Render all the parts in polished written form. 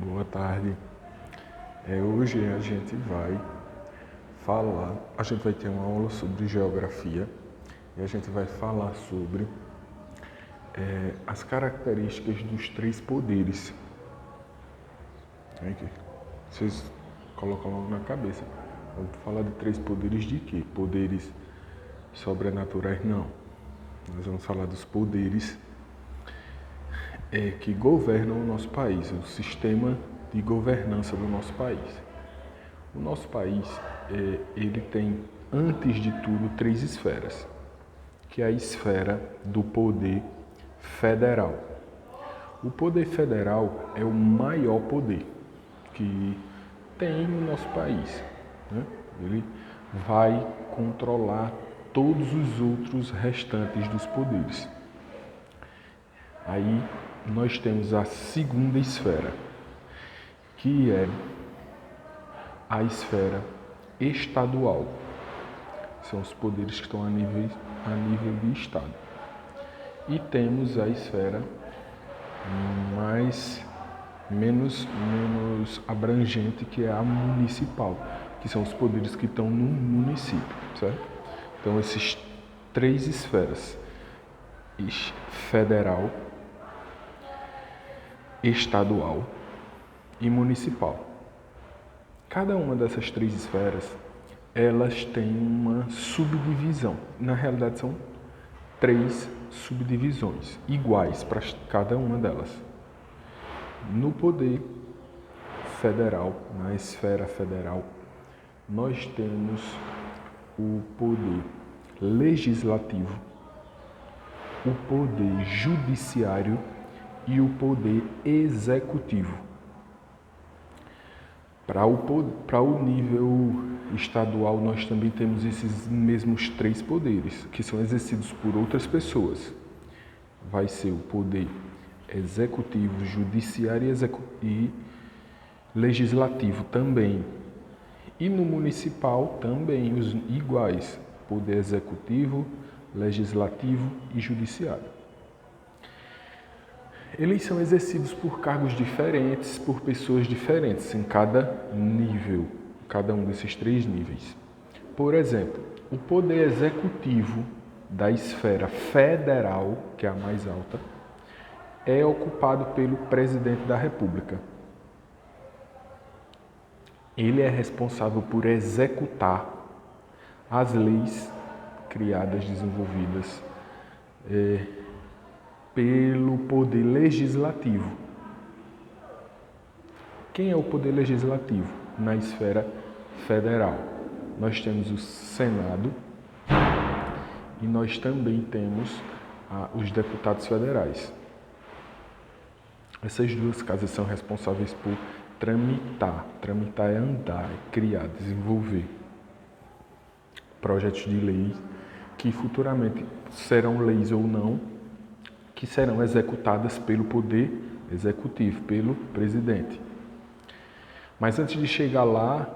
Boa tarde. Hoje a gente vai ter uma aula sobre geografia e a gente vai falar sobre as características dos três poderes. Aqui. Vocês colocam logo na cabeça. Vamos falar de três poderes de quê? Poderes sobrenaturais? Não. Nós vamos falar dos poderes que governam o nosso país, o sistema de governança do nosso país. O nosso país, ele tem, antes de tudo, três esferas, que é a esfera do poder federal. O poder federal é o maior poder que tem no nosso país, né? Ele vai controlar todos os outros restantes dos poderes. Aí nós temos a segunda esfera, que é a esfera estadual. São os poderes que estão a nível de estado. E temos a esfera menos abrangente, que é a municipal, que são os poderes que estão no município, certo? Então, esses três esferas, federal, estadual e municipal. Cada uma dessas três esferas, elas têm uma subdivisão. Na realidade, são três subdivisões iguais para cada uma delas. No poder federal, na esfera federal, nós temos o poder legislativo, o poder judiciário e o poder executivo. Para o nível estadual, nós também temos esses mesmos três poderes, que são exercidos por outras pessoas. Vai ser o poder executivo, judiciário e legislativo também. E no municipal também os iguais, poder executivo, legislativo e judiciário. Eles são exercidos por cargos diferentes, por pessoas diferentes em cada nível, cada um desses três níveis. Por exemplo, o poder executivo da esfera federal, que é a mais alta, é ocupado pelo presidente da República. Ele é responsável por executar as leis criadas, desenvolvidas pelo poder legislativo. Quem é o poder legislativo na esfera federal? Nós temos o Senado e nós também temos os deputados federais. Essas duas casas são responsáveis por tramitar. Tramitar é andar, é criar, desenvolver projetos de lei que futuramente serão leis ou não, que serão executadas pelo poder executivo, pelo presidente. Mas antes de chegar lá,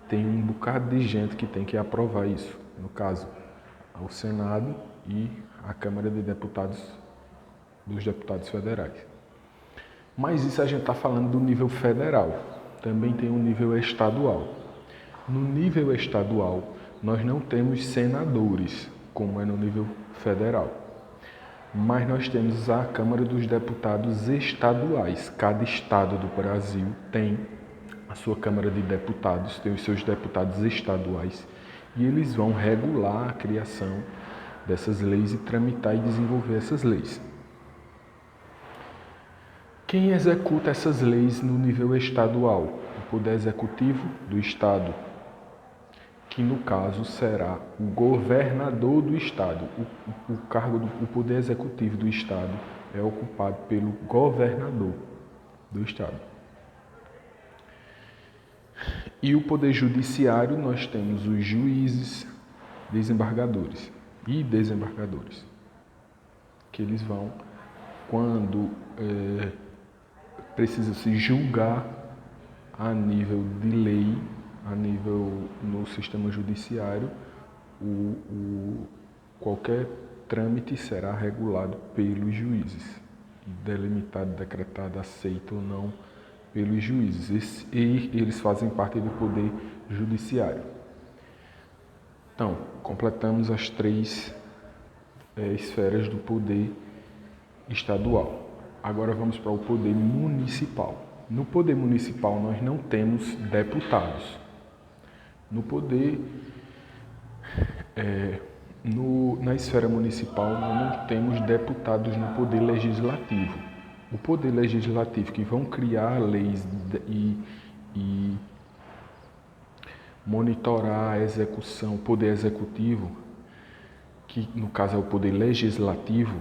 tem um bocado de gente que tem que aprovar isso. No caso, o Senado e a Câmara de Deputados, dos deputados federais. Mas isso a gente está falando do nível federal. Também tem um nível estadual. No nível estadual, nós não temos senadores, como é no nível federal. Mas nós temos a Câmara dos Deputados estaduais. Cada estado do Brasil tem a sua Câmara de Deputados, tem os seus deputados estaduais, e eles vão regular a criação dessas leis e tramitar e desenvolver essas leis. Quem executa essas leis no nível estadual? O Poder Executivo do Estado, que no caso será o governador do Estado. O cargo do Poder Executivo do Estado é ocupado pelo governador do Estado. E o Poder Judiciário, nós temos os juízes, desembargadores e desembargadores, que eles vão, quando precisa se julgar a nível de lei, a nível no sistema judiciário, qualquer trâmite será regulado pelos juízes, delimitado, decretado, aceito ou não pelos juízes, e eles fazem parte do poder judiciário. Então, completamos as 3 esferas do poder estadual. Agora vamos para o poder municipal. No poder municipal nós não temos deputados. No poder, na esfera municipal nós não temos deputados no poder legislativo. O poder legislativo que vão criar leis e monitorar a execução, o poder executivo, que no caso é o poder legislativo,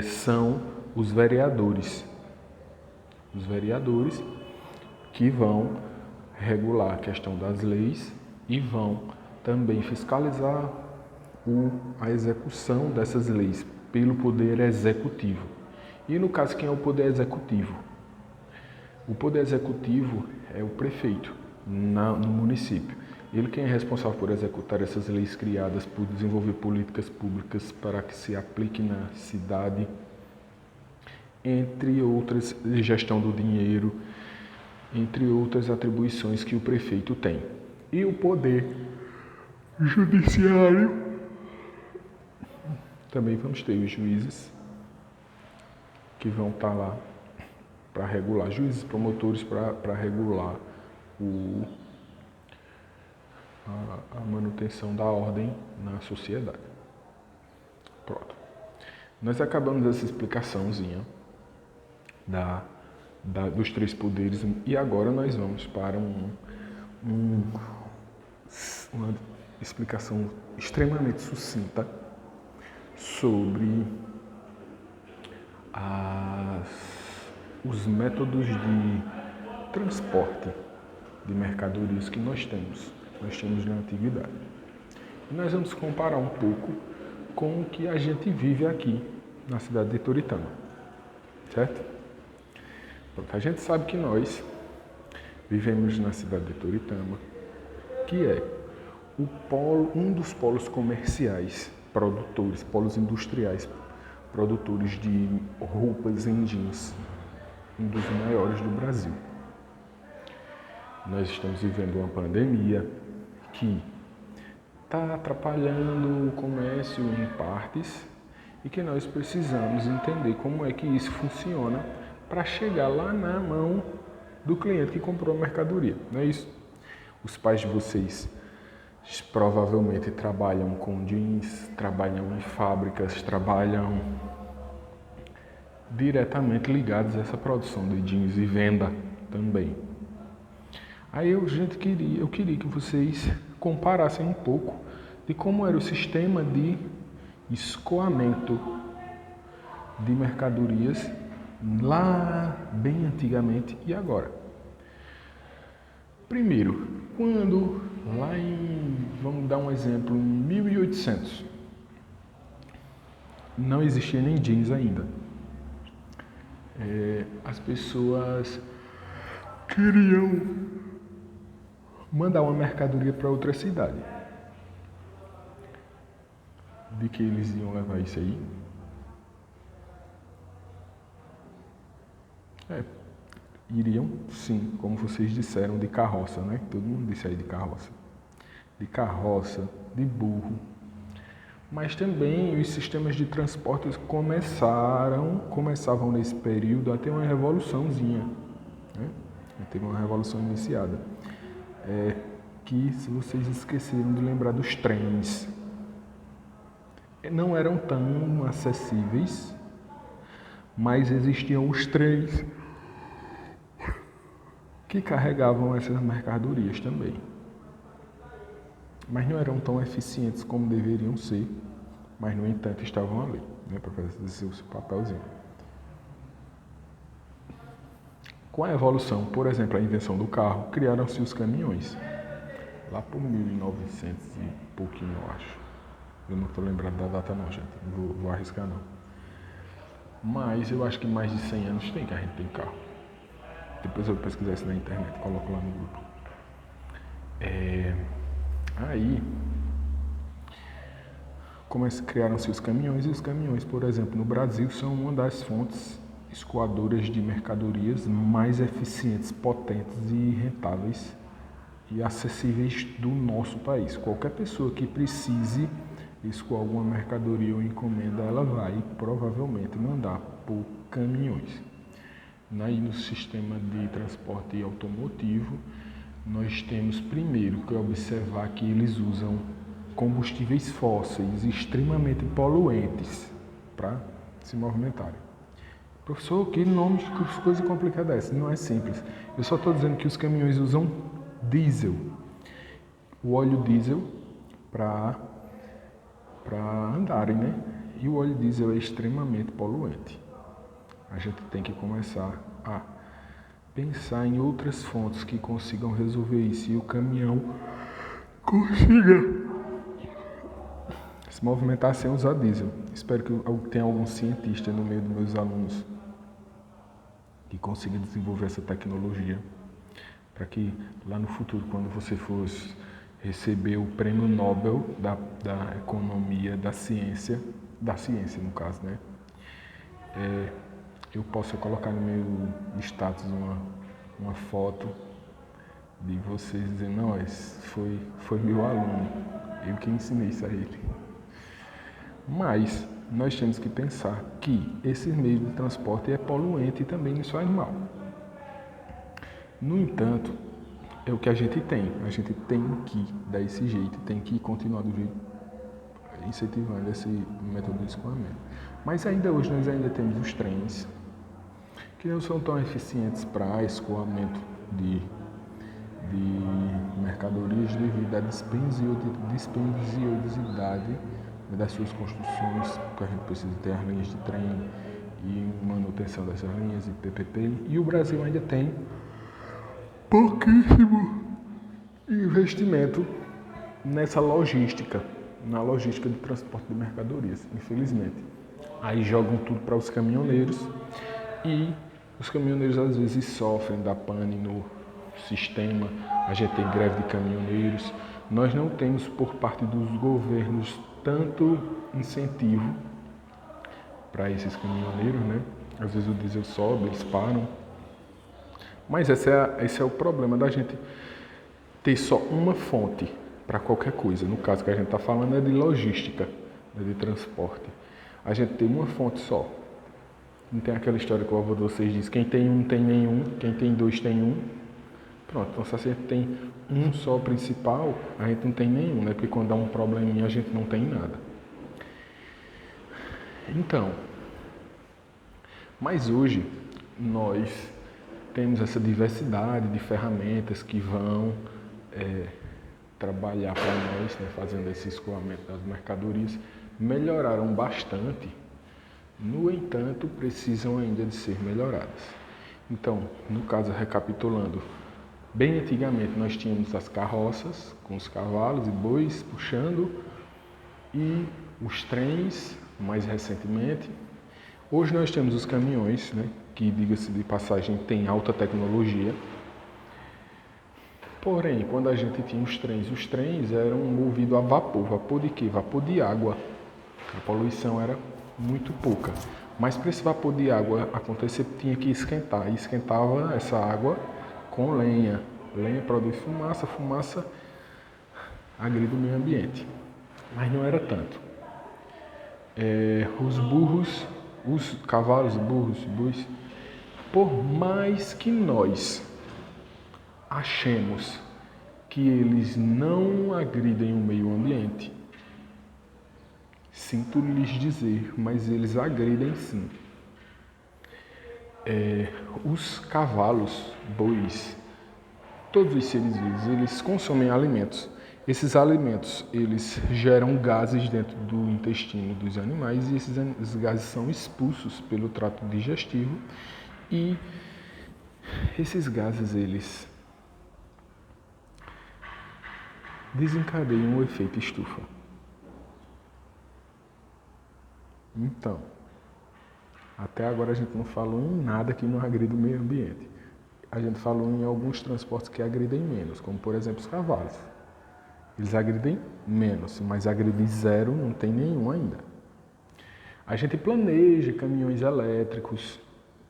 são os vereadores. Os vereadores que vão regular a questão das leis e vão também fiscalizar a execução dessas leis pelo poder executivo. E no caso, quem é o poder executivo? O poder executivo é o prefeito no município. Ele quem é responsável por executar essas leis criadas, por desenvolver políticas públicas para que se aplique na cidade, entre outras, gestão do dinheiro, entre outras atribuições que o prefeito tem. E o poder judiciário, também vamos ter os juízes, que vão estar lá para regular, juízes promotores para regular a manutenção da ordem na sociedade. Pronto. Nós acabamos essa explicaçãozinha dos 3 poderes e agora nós vamos para uma explicação extremamente sucinta sobre os métodos de transporte de mercadorias que nós temos na antiguidade. E nós vamos comparar um pouco com o que a gente vive aqui na cidade de Toritama, certo? Pronto, a gente sabe que nós vivemos na cidade de Toritama, que é um dos polos comerciais produtores, polos industriais produtores de roupas em jeans, um dos maiores do Brasil. Nós estamos vivendo uma pandemia que está atrapalhando o comércio em partes e que nós precisamos entender como é que isso funciona para chegar lá na mão do cliente que comprou a mercadoria, não é isso? Os pais de vocês provavelmente trabalham com jeans, trabalham em fábricas, trabalham diretamente ligados a essa produção de jeans e venda também. Aí eu queria que vocês comparassem um pouco de como era o sistema de escoamento de mercadorias lá bem antigamente e agora. Primeiro, vamos dar um exemplo, em 1800, não existia nem jeans ainda. As pessoas queriam mandar uma mercadoria para outra cidade. De que eles iam levar isso aí? Iriam, sim, como vocês disseram, de carroça, né? Todo mundo disse aí de carroça. De carroça, de burro. Mas também os sistemas de transporte começavam nesse período a ter uma revoluçãozinha, né? Teve uma revolução iniciada. Que se vocês esqueceram de lembrar dos trens, não eram tão acessíveis, mas existiam os trens que carregavam essas mercadorias também. Mas não eram tão eficientes como deveriam ser, mas no entanto estavam ali, né, para fazer o seu papelzinho. Com a evolução, por exemplo, a invenção do carro, criaram-se os caminhões. Lá por 1900 e pouquinho, eu acho. Eu não estou lembrado da data não, gente. Não vou arriscar não. Mas eu acho que mais de 100 anos tem que a gente tem carro. Depois eu pesquisar isso na internet, coloco lá no grupo. Aí, criaram-se os caminhões, e os caminhões, por exemplo, no Brasil, são uma das fontes escoadoras de mercadorias mais eficientes, potentes e rentáveis e acessíveis do nosso país. Qualquer pessoa que precise escoar alguma mercadoria ou encomenda, ela vai provavelmente mandar por caminhões. Aí no sistema de transporte automotivo, nós temos primeiro que observar que eles usam combustíveis fósseis extremamente poluentes para se movimentarem. Professor, que nome de coisa complicada é essa? Não é simples. Eu só estou dizendo que os caminhões usam diesel, o óleo diesel para andarem, né? E o óleo diesel é extremamente poluente. A gente tem que começar a pensar em outras fontes que consigam resolver isso e o caminhão consiga se movimentar sem usar diesel. Espero que tenha algum cientista no meio dos meus alunos que consiga desenvolver essa tecnologia para que lá no futuro, quando você for receber o prêmio Nobel da economia, da ciência no caso, né? Eu possa colocar no meu status uma foto de vocês dizendo, não, esse foi meu aluno, eu que ensinei isso a ele. Mas nós temos que pensar que esse meio de transporte é poluente e também isso faz mal. No entanto, é o que a gente tem. A gente tem que dar esse jeito, tem que continuar do jeito, incentivando esse método de escoamento. Mas ainda hoje nós ainda temos os trens, que não são tão eficientes para escoamento de mercadorias devido à dispendiosidade das suas construções, porque a gente precisa ter as linhas de trem e manutenção dessas linhas e PPP. E o Brasil ainda tem pouquíssimo investimento nessa logística, na logística de transporte de mercadorias, infelizmente. Aí jogam tudo para os caminhoneiros e os caminhoneiros às vezes sofrem da pane no sistema. A gente tem greve de caminhoneiros. Nós não temos por parte dos governos tanto incentivo para esses caminhoneiros, né? Às vezes o diesel sobe, eles param. Mas esse é o problema da gente ter só uma fonte para qualquer coisa. No caso que a gente está falando é de logística, de transporte. A gente tem uma fonte só. Não tem aquela história que o avô de vocês diz, quem tem um não tem nenhum, quem tem dois tem um. Pronto, então se a gente tem um só principal, a gente não tem nenhum, né? Porque quando dá um probleminha a gente não tem nada. Então, mas hoje nós temos essa diversidade de ferramentas que vão trabalhar para nós, né, fazendo esse escoamento das mercadorias, melhoraram bastante. No entanto, precisam ainda de ser melhoradas. Então, no caso, recapitulando, bem antigamente nós tínhamos as carroças com os cavalos e bois puxando e os trens, mais recentemente. Hoje nós temos os caminhões, né, que, diga-se de passagem, tem alta tecnologia. Porém, quando a gente tinha os trens eram movidos a vapor. Vapor de quê? Vapor de água. A poluição era muito pouca. Mas para esse vapor de água acontecer, tinha que esquentar. E esquentava essa água com lenha. Lenha produz fumaça, fumaça agride o meio ambiente. Mas não era tanto. Os cavalos, burros, bois, por mais que nós achemos que eles não agridem o meio ambiente, sinto lhes dizer, mas eles agridem sim. Os cavalos, bois, todos os seres vivos, eles consomem alimentos. Esses alimentos, eles geram gases dentro do intestino dos animais e esses gases são expulsos pelo trato digestivo e esses gases, eles desencadeiam o efeito estufa. Então, até agora a gente não falou em nada que não agrida o meio ambiente. A gente falou em alguns transportes que agridem menos, como por exemplo os cavalos. Eles agridem menos, mas agredir zero não tem nenhum ainda. A gente planeja caminhões elétricos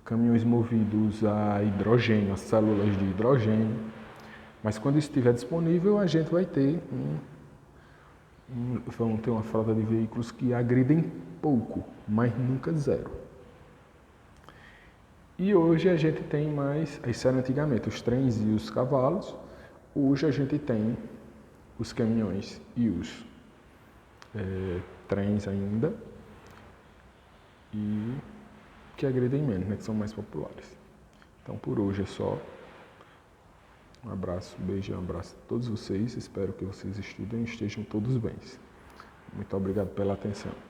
caminhões movidos a hidrogênio, a células de hidrogênio. Mas quando isso estiver disponível, a gente vai ter vamos ter uma frota de veículos que agridem pouco, mas nunca zero. E hoje a gente tem mais, isso era antigamente, os trens e os cavalos. Hoje a gente tem os caminhões e os trens ainda, e que agridem menos, né, que são mais populares. Então por hoje é só. Um abraço, um beijo e um abraço a todos vocês. Espero que vocês estudem e estejam todos bem. Muito obrigado pela atenção.